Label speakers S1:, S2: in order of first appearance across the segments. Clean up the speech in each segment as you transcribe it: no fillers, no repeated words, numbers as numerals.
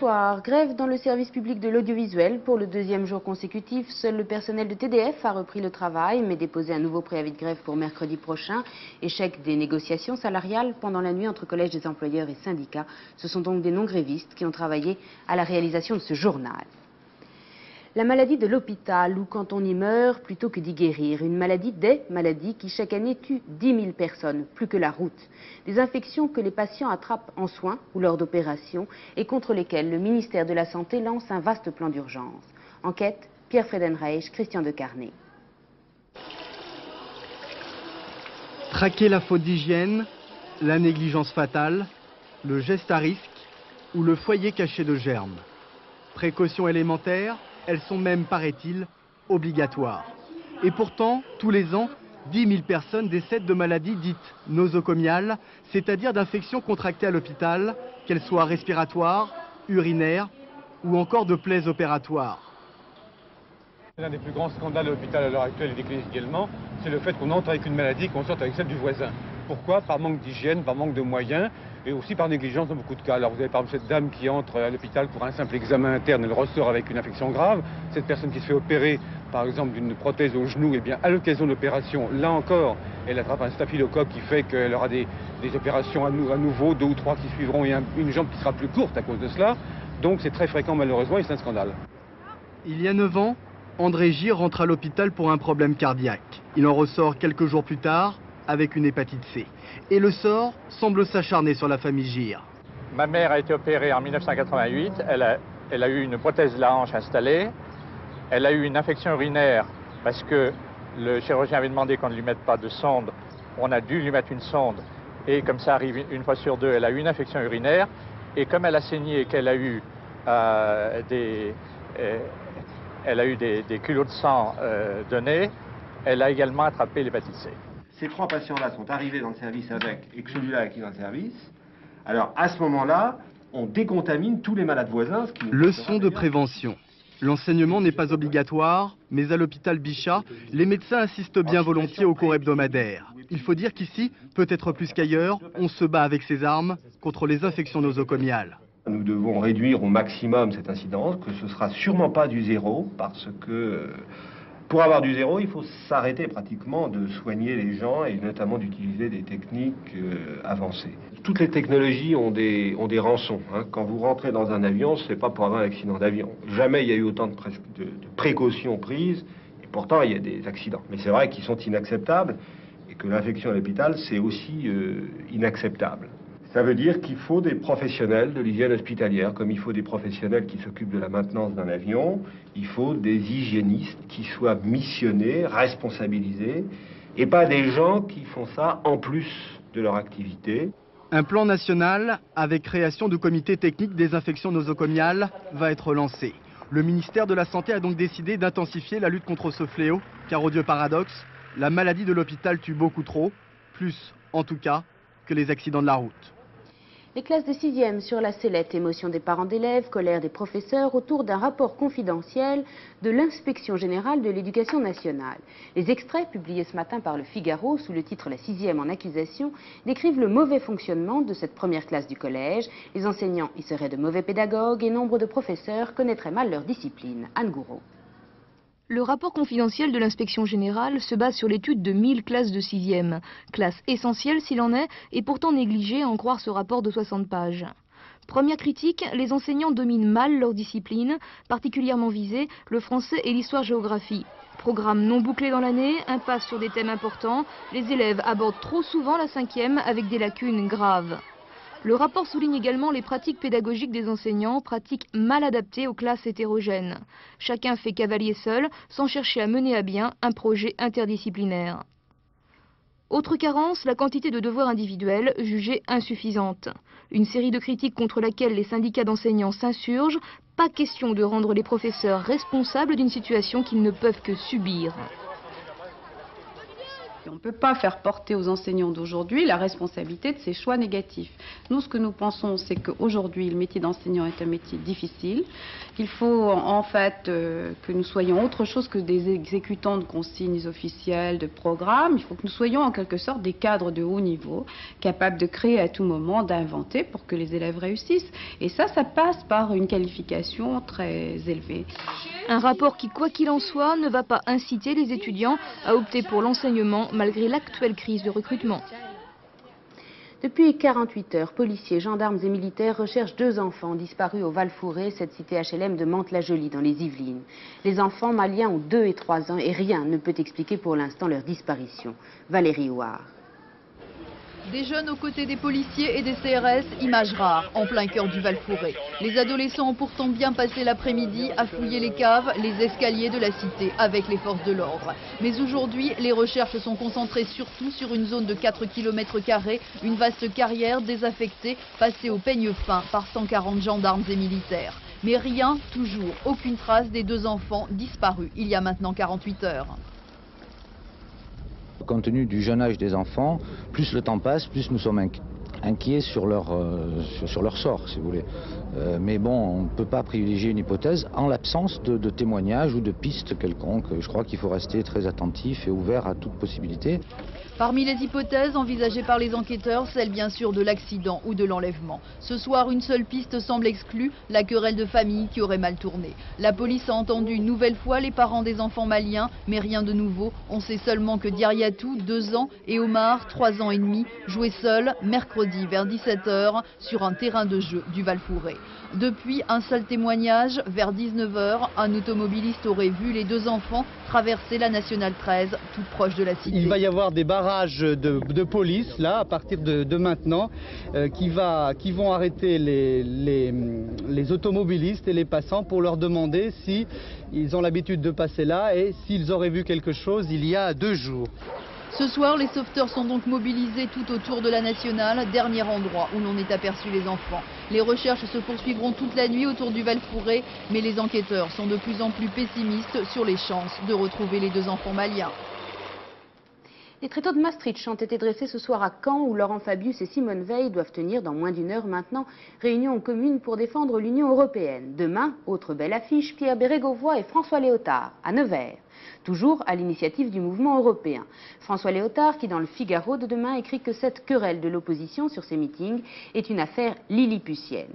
S1: Bonsoir. Grève dans le service public de l'audiovisuel. Pour le deuxième jour consécutif, seul le personnel de TDF a repris le travail, mais déposé un nouveau préavis de grève pour mercredi prochain. Échec des négociations salariales pendant la nuit entre collèges des employeurs et syndicats. Ce sont donc des non-grévistes qui ont travaillé à la réalisation de ce journal. La maladie de l'hôpital, ou quand on y meurt plutôt que d'y guérir. Une maladie des maladies qui chaque année tue 10 000 personnes, plus que la route. Des infections que les patients attrapent en soins ou lors d'opérations et contre lesquelles le ministère de la Santé lance un vaste plan d'urgence. Enquête, Pierre Fredenreich, Christian de Carnet.
S2: Traquer la faute d'hygiène, la négligence fatale, le geste à risque ou le foyer caché de germes. Précautions élémentaires, elles sont même, paraît-il, obligatoires. Et pourtant, tous les ans, 10 000 personnes décèdent de maladies dites nosocomiales, c'est-à-dire d'infections contractées à l'hôpital, qu'elles soient respiratoires, urinaires ou encore de plaies opératoires.
S3: L'un des plus grands scandales de l'hôpital à l'heure actuelle et des cliniques également, c'est le fait qu'on entre avec une maladie et qu'on sorte avec celle du voisin. Pourquoi? Par manque d'hygiène, par manque de moyens et aussi par négligence dans beaucoup de cas. Alors vous avez par exemple cette dame qui entre à l'hôpital pour un simple examen interne, elle ressort avec une infection grave. Cette personne qui se fait opérer par exemple d'une prothèse au genou, et bien à l'occasion de l'opération, là encore, elle attrape un staphylocoque qui fait qu'elle aura des opérations à nouveau, 2 ou 3 qui suivront et une jambe qui sera plus courte à cause de cela. Donc c'est très fréquent malheureusement et c'est un scandale.
S2: Il y a 9 ans, André Gir rentre à l'hôpital pour un problème cardiaque. Il en ressort quelques jours plus tard avec une hépatite C. Et le sort semble s'acharner sur la famille Gir.
S4: Ma mère a été opérée en 1988. Elle a eu une prothèse de la hanche installée. Elle a eu une infection urinaire parce que le chirurgien avait demandé qu'on ne lui mette pas de sonde. On a dû lui mettre une sonde. Et comme ça arrive une fois sur deux, elle a eu une infection urinaire. Et comme elle a saigné et qu'elle a eu des culots de sang donnés, elle a également attrapé l'hépatite C.
S5: Ces 3 patients-là sont arrivés dans le service avec, et que celui-là est dans le service. Alors, à ce moment-là, on décontamine tous les malades voisins.
S2: Leçon de prévention. L'enseignement n'est pas obligatoire, mais à l'hôpital Bichat, les médecins assistent bien volontiers aux cours hebdomadaires. Il faut dire qu'ici, peut-être plus qu'ailleurs, on se bat avec ses armes contre les infections nosocomiales.
S5: Nous devons réduire au maximum cette incidence, que ce ne sera sûrement pas du zéro, parce que pour avoir du zéro, il faut s'arrêter pratiquement de soigner les gens et notamment d'utiliser des techniques avancées. Toutes les technologies ont des rançons. Quand vous rentrez dans un avion, ce n'est pas pour avoir un accident d'avion. Jamais il y a eu autant de précautions prises, et pourtant il y a des accidents. Mais c'est vrai qu'ils sont inacceptables, et que l'infection à l'hôpital, c'est aussi inacceptable. Ça veut dire qu'il faut des professionnels de l'hygiène hospitalière, comme il faut des professionnels qui s'occupent de la maintenance d'un avion. Il faut des hygiénistes qui soient missionnés, responsabilisés, et pas des gens qui font ça en plus de leur activité.
S2: Un plan national avec création de comités techniques des infections nosocomiales va être lancé. Le ministère de la Santé a donc décidé d'intensifier la lutte contre ce fléau, car au Dieu paradoxe, la maladie de l'hôpital tue beaucoup trop, plus en tout cas que les accidents de la route.
S1: Les classes de 6e sur la sellette, émotion des parents d'élèves, colère des professeurs autour d'un rapport confidentiel de l'Inspection générale de l'éducation nationale. Les extraits publiés ce matin par le Figaro sous le titre « La 6e en accusation » décrivent le mauvais fonctionnement de cette première classe du collège. Les enseignants y seraient de mauvais pédagogues et nombre de professeurs connaîtraient mal leur discipline. Anne Gouraud.
S6: Le rapport confidentiel de l'inspection générale se base sur l'étude de 1000 classes de 6e. Classe essentielle s'il en est, et pourtant négligée à en croire ce rapport de 60 pages. Première critique, les enseignants dominent mal leur discipline, particulièrement visés le français et l'histoire-géographie. Programme non bouclé dans l'année, impasse sur des thèmes importants, les élèves abordent trop souvent la 5e avec des lacunes graves. Le rapport souligne également les pratiques pédagogiques des enseignants, pratiques mal adaptées aux classes hétérogènes. Chacun fait cavalier seul, sans chercher à mener à bien un projet interdisciplinaire. Autre carence, la quantité de devoirs individuels jugée insuffisante. Une série de critiques contre laquelle les syndicats d'enseignants s'insurgent. Pas question de rendre les professeurs responsables d'une situation qu'ils ne peuvent que subir.
S7: Et on ne peut pas faire porter aux enseignants d'aujourd'hui la responsabilité de ces choix négatifs. Nous, ce que nous pensons, c'est qu'aujourd'hui, le métier d'enseignant est un métier difficile, qu'il faut en fait que nous soyons autre chose que des exécutants de consignes officielles, de programmes. Il faut que nous soyons en quelque sorte des cadres de haut niveau, capables de créer à tout moment, d'inventer pour que les élèves réussissent. Et ça passe par une qualification très élevée.
S6: Un rapport qui, quoi qu'il en soit, ne va pas inciter les étudiants à opter pour l'enseignement malgré l'actuelle crise de recrutement.
S1: Depuis 48 heures, policiers, gendarmes et militaires recherchent 2 enfants disparus au Val-Fouré, cette cité HLM de Mantes-la-Jolie, dans les Yvelines. Les enfants maliens ont 2 et 3 ans et rien ne peut expliquer pour l'instant leur disparition. Valérie Ouard.
S8: Des jeunes aux côtés des policiers et des CRS, images rares, en plein cœur du Val-Fouré. Les adolescents ont pourtant bien passé l'après-midi à fouiller les caves, les escaliers de la cité avec les forces de l'ordre. Mais aujourd'hui, les recherches sont concentrées surtout sur une zone de 4 km², une vaste carrière désaffectée, passée au peigne fin par 140 gendarmes et militaires. Mais rien, toujours, aucune trace des 2 enfants disparus il y a maintenant 48 heures.
S9: Compte tenu du jeune âge des enfants, plus le temps passe, plus nous sommes inquiets sur leur sort, si vous voulez. Mais bon, on ne peut pas privilégier une hypothèse en l'absence de témoignages ou de pistes quelconques. Je crois qu'il faut rester très attentif et ouvert à toute possibilité.
S8: Parmi les hypothèses envisagées par les enquêteurs, celle bien sûr de l'accident ou de l'enlèvement. Ce soir, une seule piste semble exclue, la querelle de famille qui aurait mal tourné. La police a entendu une nouvelle fois les parents des enfants maliens, mais rien de nouveau. On sait seulement que Diariatou, 2 ans, et Omar, 3 ans et demi, jouaient seuls mercredi vers 17 h sur un terrain de jeu du Val-Fouré. Depuis, un seul témoignage, vers 19 h, un automobiliste aurait vu les 2 enfants traverser la Nationale 13, toute proche de la cité.
S10: Il va y avoir des barrages de police, là, à partir de maintenant, qui vont arrêter les automobilistes et les passants pour leur demander s'ils ont l'habitude de passer là et s'ils auraient vu quelque chose il y a 2 jours.
S8: Ce soir, les sauveteurs sont donc mobilisés tout autour de la Nationale, dernier endroit où l'on est aperçu les enfants. Les recherches se poursuivront toute la nuit autour du Val-Fouré, mais les enquêteurs sont de plus en plus pessimistes sur les chances de retrouver les 2 enfants maliens.
S1: Les tréteaux de Maastricht ont été dressés ce soir à Caen où Laurent Fabius et Simone Veil doivent tenir dans moins d'1 heure maintenant réunion commune pour défendre l'Union européenne. Demain, autre belle affiche, Pierre Bérégovoy et François Léotard à Nevers. Toujours à l'initiative du mouvement européen. François Léotard, qui dans le Figaro de demain écrit que cette querelle de l'opposition sur ces meetings est une affaire lilliputienne.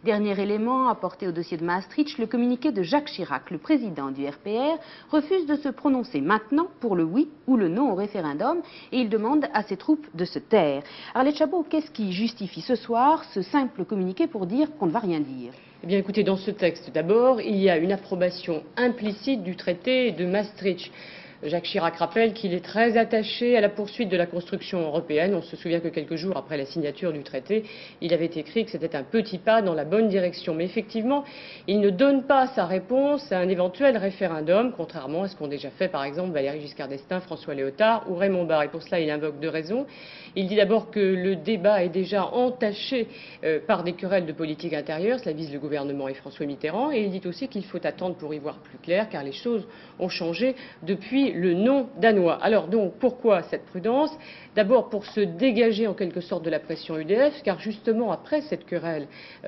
S1: Dernier élément apporté au dossier de Maastricht, le communiqué de Jacques Chirac, le président du RPR, refuse de se prononcer maintenant pour le oui ou le non au référendum et il demande à ses troupes de se taire. Arlette Chabot, qu'est-ce qui justifie ce soir ce simple communiqué pour dire qu'on ne va rien dire ?
S11: Eh bien écoutez, dans ce texte d'abord, il y a une approbation implicite du traité de Maastricht. Jacques Chirac rappelle qu'il est très attaché à la poursuite de la construction européenne. On se souvient que quelques jours après la signature du traité, il avait écrit que c'était un petit pas dans la bonne direction. Mais effectivement, il ne donne pas sa réponse à un éventuel référendum, contrairement à ce qu'ont déjà fait par exemple Valéry Giscard d'Estaing, François Léotard ou Raymond Barre. Et pour cela, il invoque 2 raisons. Il dit d'abord que le débat est déjà entaché par des querelles de politique intérieure, cela vise le gouvernement et François Mitterrand, et il dit aussi qu'il faut attendre pour y voir plus clair, car les choses ont changé depuis le non danois. Alors donc, pourquoi cette prudence? D'abord pour se dégager en quelque sorte de la pression UDF, car justement après cette querelle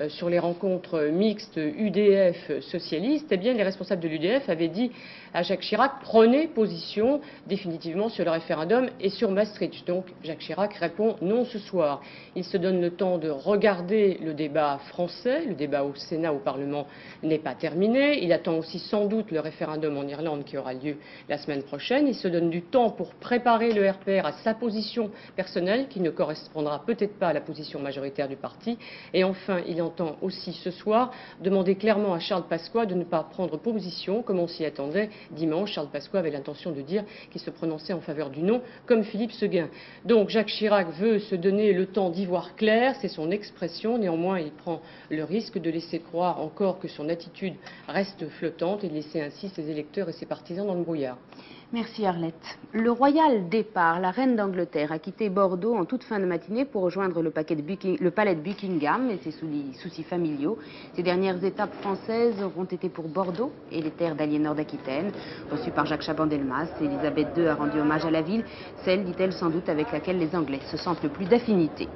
S11: sur les rencontres mixtes UDF-socialistes, eh bien les responsables de l'UDF avaient dit à Jacques Chirac, prenez position définitivement sur le référendum et sur Maastricht. Donc Jacques Chirac répond non ce soir. Il se donne le temps de regarder le débat français, le débat au Sénat, au Parlement n'est pas terminé. Il attend aussi sans doute le référendum en Irlande qui aura lieu la semaine prochaine. Il se donne du temps pour préparer le RPR à sa position personnelle qui ne correspondra peut-être pas à la position majoritaire du parti. Et enfin, il entend aussi ce soir demander clairement à Charles Pasqua de ne pas prendre position comme on s'y attendait dimanche. Charles Pasqua avait l'intention de dire qu'il se prononçait en faveur du non, comme Philippe Séguin. Donc Jacques Chirac veut se donner le temps d'y voir clair, c'est son expression. Néanmoins, il prend le risque de laisser croire encore que son attitude reste flottante et de laisser ainsi ses électeurs et ses partisans dans le brouillard.
S1: Merci Arlette. Le royal départ, la reine d'Angleterre, a quitté Bordeaux en toute fin de matinée pour rejoindre le palais de Buckingham et ses soucis familiaux. Ces dernières étapes françaises auront été pour Bordeaux et les terres d'Aliénor d'Aquitaine. Reçue par Jacques Chaban-Delmas, Elisabeth II a rendu hommage à la ville, celle, dit-elle, sans doute avec laquelle les Anglais se sentent le plus d'affinité.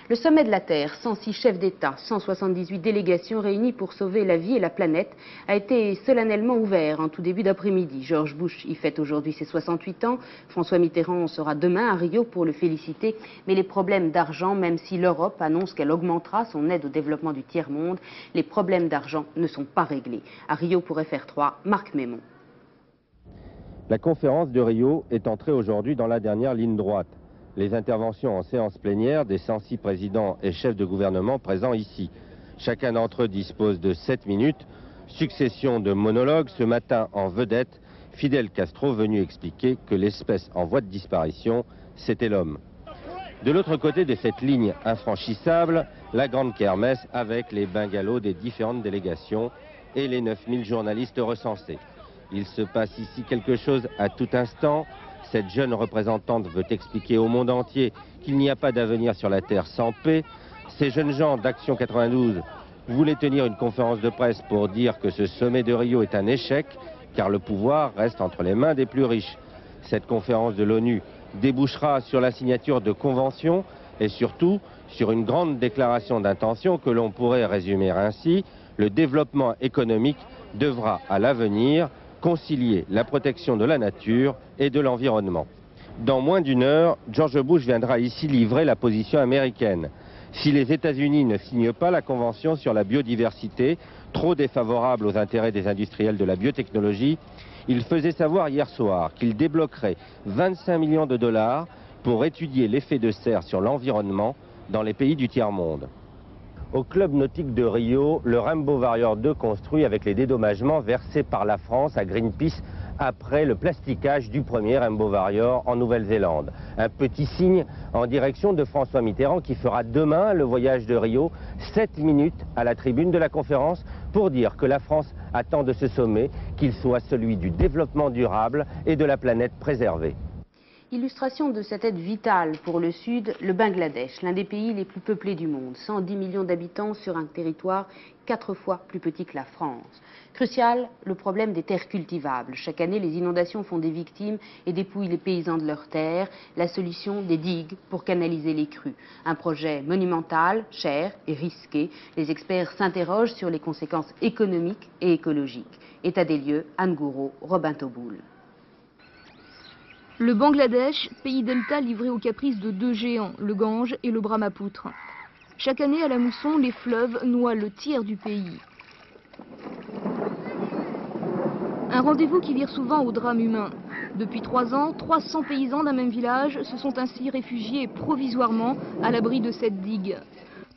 S1: Le sommet de la Terre, 106 chefs d'État, 178 délégations réunies pour sauver la vie et la planète, a été solennellement ouvert en tout début d'après-midi. George Bush y fête aujourd'hui ses 68 ans. François Mitterrand sera demain à Rio pour le féliciter. Mais les problèmes d'argent, même si l'Europe annonce qu'elle augmentera son aide au développement du tiers-monde, les problèmes d'argent ne sont pas réglés. À Rio pour FR3, Marc Mémon.
S12: La conférence de Rio est entrée aujourd'hui dans la dernière ligne droite. Les interventions en séance plénière des 106 présidents et chefs de gouvernement présents ici. Chacun d'entre eux dispose de 7 minutes. Succession de monologues, ce matin en vedette, Fidel Castro venu expliquer que l'espèce en voie de disparition, c'était l'homme. De l'autre côté de cette ligne infranchissable, la grande kermesse avec les bungalows des différentes délégations et les 9000 journalistes recensés. Il se passe ici quelque chose à tout instant. Cette jeune représentante veut expliquer au monde entier qu'il n'y a pas d'avenir sur la Terre sans paix. Ces jeunes gens d'Action 92 voulaient tenir une conférence de presse pour dire que ce sommet de Rio est un échec, car le pouvoir reste entre les mains des plus riches. Cette conférence de l'ONU débouchera sur la signature de conventions et surtout sur une grande déclaration d'intention que l'on pourrait résumer ainsi: le développement économique devra à l'avenir concilier la protection de la nature et de l'environnement. Dans moins d'une heure, George Bush viendra ici livrer la position américaine. Si les États-Unis ne signent pas la convention sur la biodiversité, trop défavorable aux intérêts des industriels de la biotechnologie, il faisait savoir hier soir qu'il débloquerait 25 millions de dollars pour étudier l'effet de serre sur l'environnement dans les pays du tiers-monde. Au club nautique de Rio, le Rainbow Warrior 2 construit avec les dédommagements versés par la France à Greenpeace après le plasticage du premier Rainbow Warrior en Nouvelle-Zélande. Un petit signe en direction de François Mitterrand qui fera demain le voyage de Rio, 7 minutes à la tribune de la conférence pour dire que la France attend de ce sommet qu'il soit celui du développement durable et de la planète préservée.
S1: Illustration de cette aide vitale pour le Sud, le Bangladesh, l'un des pays les plus peuplés du monde. 110 millions d'habitants sur un territoire 4 fois plus petit que la France. Crucial, le problème des terres cultivables. Chaque année, les inondations font des victimes et dépouillent les paysans de leurs terres. La solution, des digues pour canaliser les crues. Un projet monumental, cher et risqué. Les experts s'interrogent sur les conséquences économiques et écologiques. État des lieux, Anne Gouraud, Robin Tauboul.
S6: Le Bangladesh, pays delta livré aux caprices de deux géants, le Gange et le Brahmapoutre. Chaque année à la mousson, les fleuves noient le tiers du pays. Un rendez-vous qui vire souvent au drame humain. Depuis 3 ans, 300 paysans d'un même village se sont ainsi réfugiés provisoirement à l'abri de cette digue.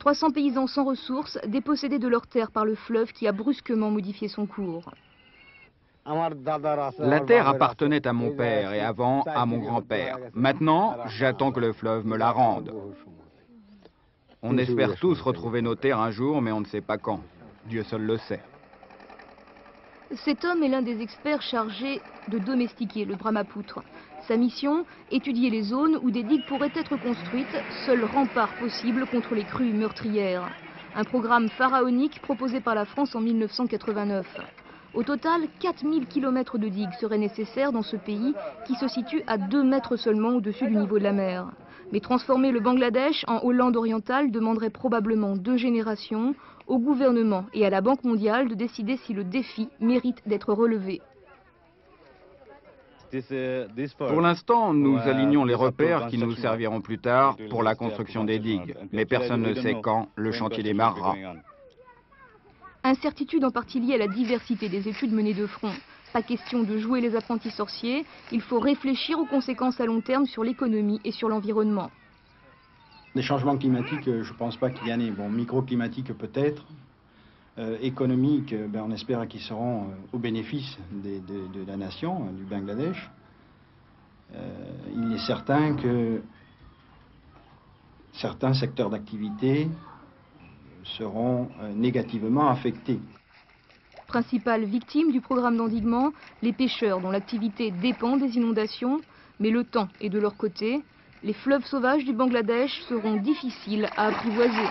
S6: 300 paysans sans ressources, dépossédés de leurs terres par le fleuve qui a brusquement modifié son cours.
S13: La terre appartenait à mon père et avant à mon grand-père. Maintenant, j'attends que le fleuve me la rende. On espère tous retrouver nos terres un jour, mais on ne sait pas quand. Dieu seul le sait.
S6: Cet homme est l'un des experts chargés de domestiquer le Brahmapoutre. Sa mission, étudier les zones où des digues pourraient être construites, seul rempart possible contre les crues meurtrières. Un programme pharaonique proposé par la France en 1989. Au total, 4000 km de digues seraient nécessaires dans ce pays qui se situe à 2 mètres seulement au-dessus du niveau de la mer. Mais transformer le Bangladesh en Hollande orientale demanderait probablement 2 générations au gouvernement et à la Banque mondiale de décider si le défi mérite d'être relevé.
S13: Pour l'instant, nous alignons les repères qui nous serviront plus tard pour la construction des digues. Mais personne ne sait quand le chantier démarrera.
S6: Incertitude en partie liée à la diversité des études menées de front. Pas question de jouer les apprentis sorciers, il faut réfléchir aux conséquences à long terme sur l'économie et sur l'environnement.
S14: Les changements climatiques, je ne pense pas qu'il y en ait. Bon, microclimatiques peut-être. Économiques, on espère qu'ils seront au bénéfice de la nation, du Bangladesh. Il est certain que certains secteurs d'activité seront négativement affectés.
S6: Principales victimes du programme d'endiguement, les pêcheurs dont l'activité dépend des inondations, mais le temps est de leur côté. Les fleuves sauvages du Bangladesh seront difficiles à apprivoiser.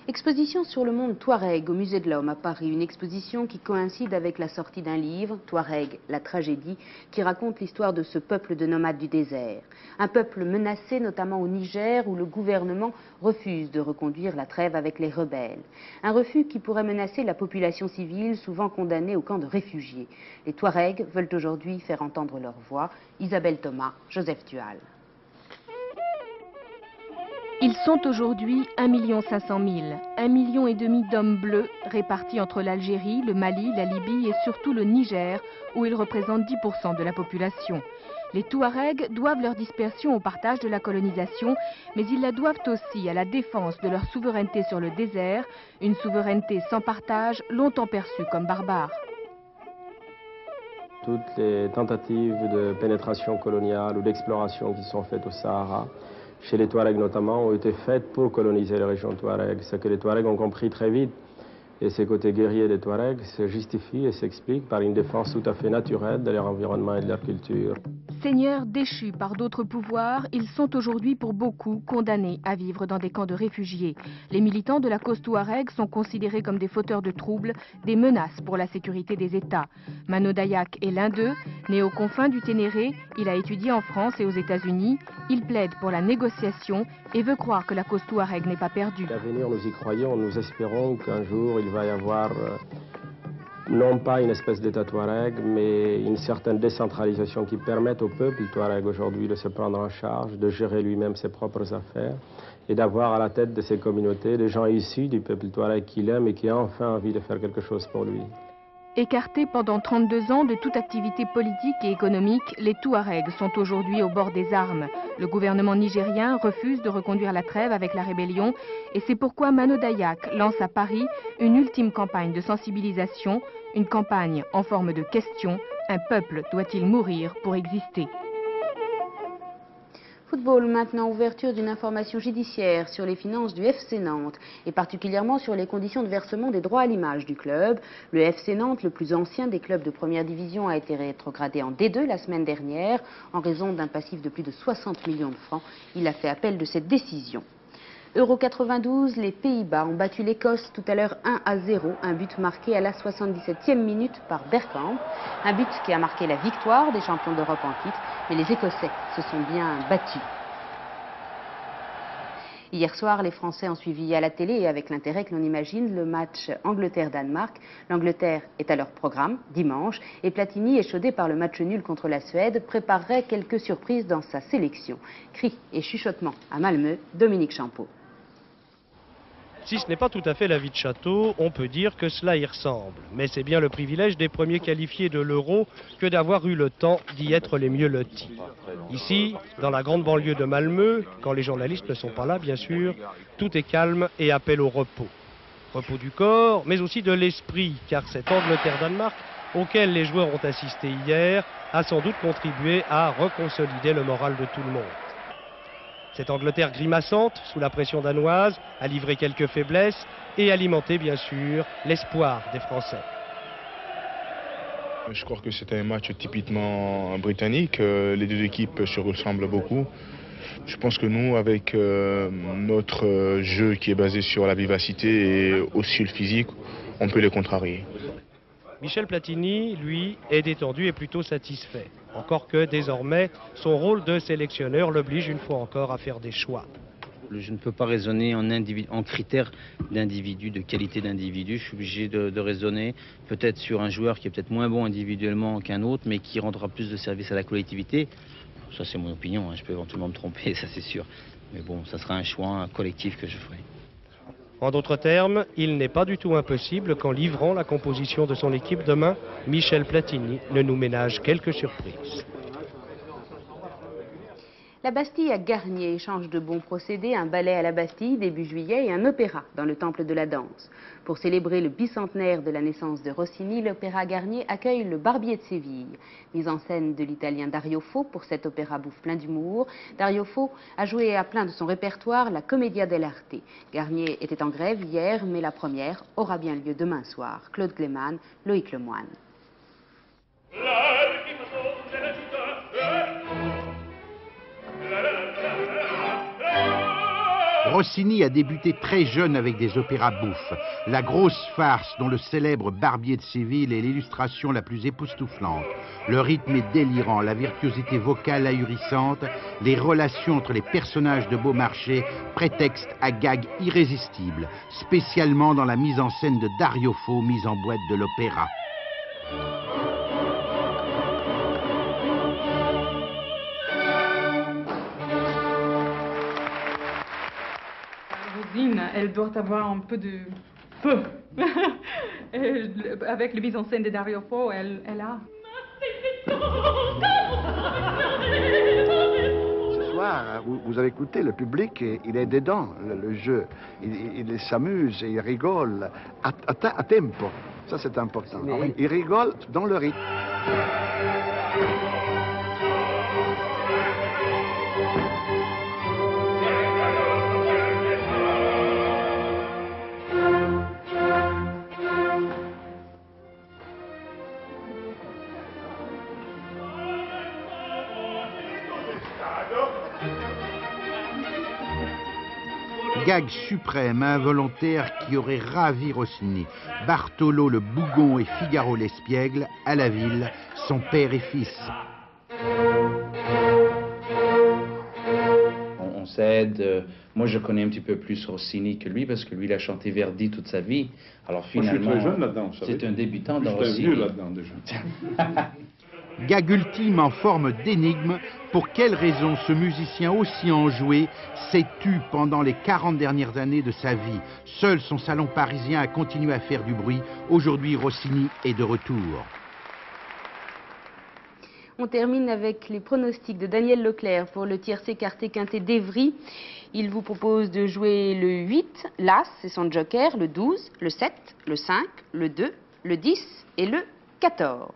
S1: Exposition sur le monde Touareg au Musée de l'Homme à Paris. Une exposition qui coïncide avec la sortie d'un livre, Touareg, la tragédie, qui raconte l'histoire de ce peuple de nomades du désert. Un peuple menacé notamment au Niger où le gouvernement refuse de reconduire la trêve avec les rebelles. Un refus qui pourrait menacer la population civile souvent condamnée au camp de réfugiés. Les Touaregs veulent aujourd'hui faire entendre leur voix. Isabelle Thomas, Joseph Tual.
S6: Ils sont aujourd'hui 1 500 000, 1,5 million d'hommes bleus répartis entre l'Algérie, le Mali, la Libye et surtout le Niger, où ils représentent 10% de la population. Les Touaregs doivent leur dispersion au partage de la colonisation, mais ils la doivent aussi à la défense de leur souveraineté sur le désert, une souveraineté sans partage, longtemps perçue comme barbare.
S15: Toutes les tentatives de pénétration coloniale ou d'exploration qui sont faites au Sahara, chez les Touaregs notamment, ont été faites pour coloniser les régions Touaregs. Ce que les Touaregs ont compris très vite, et ces côtés guerriers des Touaregs se justifient et s'expliquent par une défense tout à fait naturelle de leur environnement et de leur culture.
S6: Seigneurs déchus par d'autres pouvoirs, ils sont aujourd'hui pour beaucoup condamnés à vivre dans des camps de réfugiés. Les militants de la cause touareg sont considérés comme des fauteurs de troubles, des menaces pour la sécurité des États. Mano Dayak est l'un d'eux. Né aux confins du Ténéré, il a étudié en France et aux États-Unis. Il plaide pour la négociation et veut croire que la cause touareg n'est pas perdue.
S15: L'avenir, nous y croyons, nous espérons qu'un jour il va y avoir non pas une espèce d'État touareg, mais une certaine décentralisation qui permette au peuple touareg aujourd'hui de se prendre en charge, de gérer lui-même ses propres affaires et d'avoir à la tête de ses communautés des gens issus du peuple touareg qu'il aime et qui a enfin envie de faire quelque chose pour lui.
S6: Écartés pendant 32 ans de toute activité politique et économique, les Touaregs sont aujourd'hui au bord des armes. Le gouvernement nigérien refuse de reconduire la trêve avec la rébellion et c'est pourquoi Mano Dayak lance à Paris une ultime campagne de sensibilisation, une campagne en forme de question. Un peuple doit-il mourir pour exister ?
S1: Football maintenant, ouverture d'une information judiciaire sur les finances du FC Nantes et particulièrement sur les conditions de versement des droits à l'image du club. Le FC Nantes, le plus ancien des clubs de première division, a été rétrogradé en D2 la semaine dernière en raison d'un passif de plus de 60 millions de francs. Il a fait appel de cette décision. Euro 92, les Pays-Bas ont battu l'Écosse tout à l'heure 1-0, un but marqué à la 77e minute par Bergkamp, un but qui a marqué la victoire des champions d'Europe en titre, mais les Écossais se sont bien battus. Hier soir, les Français ont suivi à la télé et avec l'intérêt que l'on imagine le match Angleterre-Danemark. L'Angleterre est à leur programme dimanche et Platini, échaudé par le match nul contre la Suède, préparerait quelques surprises dans sa sélection. Cris et chuchotements à Malmö, Dominique Champeau.
S16: Si ce n'est pas tout à fait la vie de château, on peut dire que cela y ressemble. Mais c'est bien le privilège des premiers qualifiés de l'Euro que d'avoir eu le temps d'y être les mieux lotis. Ici, dans la grande banlieue de Malmö, quand les journalistes ne sont pas là, bien sûr, tout est calme et appel au repos. Repos du corps, mais aussi de l'esprit, car cet Angleterre-Danemark, auquel les joueurs ont assisté hier, a sans doute contribué à reconsolider le moral de tout le monde. Cette Angleterre grimaçante, sous la pression danoise, a livré quelques faiblesses et alimenté bien sûr l'espoir des Français.
S17: Je crois que c'était un match typiquement britannique. Les deux équipes se ressemblent beaucoup. Je pense que nous, avec notre jeu qui est basé sur la vivacité et aussi le physique, on peut les contrarier.
S16: Michel Platini, lui, est détendu et plutôt satisfait. Encore que désormais, son rôle de sélectionneur l'oblige une fois encore à faire des choix.
S18: Je ne peux pas raisonner en critères d'individu, de qualité d'individu. Je suis obligé de raisonner peut-être sur un joueur qui est peut-être moins bon individuellement qu'un autre, mais qui rendra plus de service à la collectivité. Ça, c'est mon opinion, hein. Je peux éventuellement me tromper, ça c'est sûr. Mais bon, ça sera un choix collectif que je ferai.
S16: En d'autres termes, il n'est pas du tout impossible qu'en livrant la composition de son équipe demain, Michel Platini ne nous ménage quelques surprises.
S1: La Bastille à Garnier échange de bons procédés, un ballet à la Bastille début juillet et un opéra dans le Temple de la Danse. Pour célébrer le bicentenaire de la naissance de Rossini, l'opéra Garnier accueille le Barbier de Séville. Mise en scène de l'italien Dario Fo pour cet opéra bouffe plein d'humour. Dario Fo a joué à plein de son répertoire la Commedia dell'arte. Garnier était en grève hier, mais la première aura bien lieu demain soir. Claude Gleman, Loïc Lemoine.
S19: Rossini a débuté très jeune avec des opéras bouffes. La grosse farce dont le célèbre Barbier de Séville est l'illustration la plus époustouflante. Le rythme est délirant, la virtuosité vocale ahurissante, les relations entre les personnages de Beaumarchais, prétexte à gags irrésistibles, spécialement dans la mise en scène de Dario Fo, mise en boîte de l'opéra.
S20: Elle doit avoir un peu de feu. Avec la mise en scène de Dario Fo, elle a.
S21: Ce soir, vous avez écouté, le public, il est dedans, le jeu. Il s'amuse, il rigole à tempo. Ça, c'est important. Il rigole dans le rythme.
S19: Gag suprême, involontaire qui aurait ravi Rossini. Bartolo le Bougon et Figaro l'espiègle, à la ville, son père et fils.
S22: On s'aide. Moi, je connais un petit peu plus Rossini que lui parce que lui, il a chanté Verdi toute sa vie. Alors finalement,
S23: moi, je suis très jeune là-dedans.
S22: C'est un débutant dans
S23: Rossini. Je suis
S22: Rossini.
S23: vieux là-dedans déjà.
S19: Gag ultime en forme d'énigme, pour quelle raison ce musicien aussi enjoué s'est tu pendant les 40 dernières années de sa vie? Seul son salon parisien a continué à faire du bruit. Aujourd'hui, Rossini est de retour.
S1: On termine avec les pronostics de Daniel Leclerc pour le tiercé écarté quintet d'Evry. Il vous propose de jouer le 8, l'As, c'est son joker, le 12, le 7, le 5, le 2, le 10 et le 14.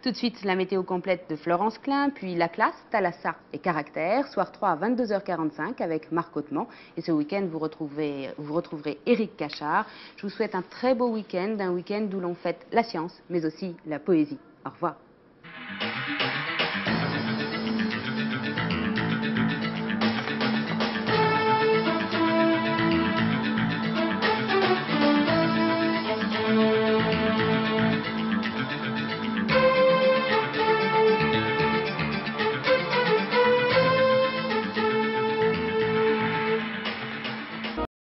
S1: Tout de suite, la météo complète de Florence Klein, puis la classe, Thalassa et Caractère, soir 3 à 22h45 avec Marc Hautement. Et ce week-end, vous retrouverez Éric Cachard. Je vous souhaite un très beau week-end, un week-end où l'on fête la science, mais aussi la poésie. Au revoir.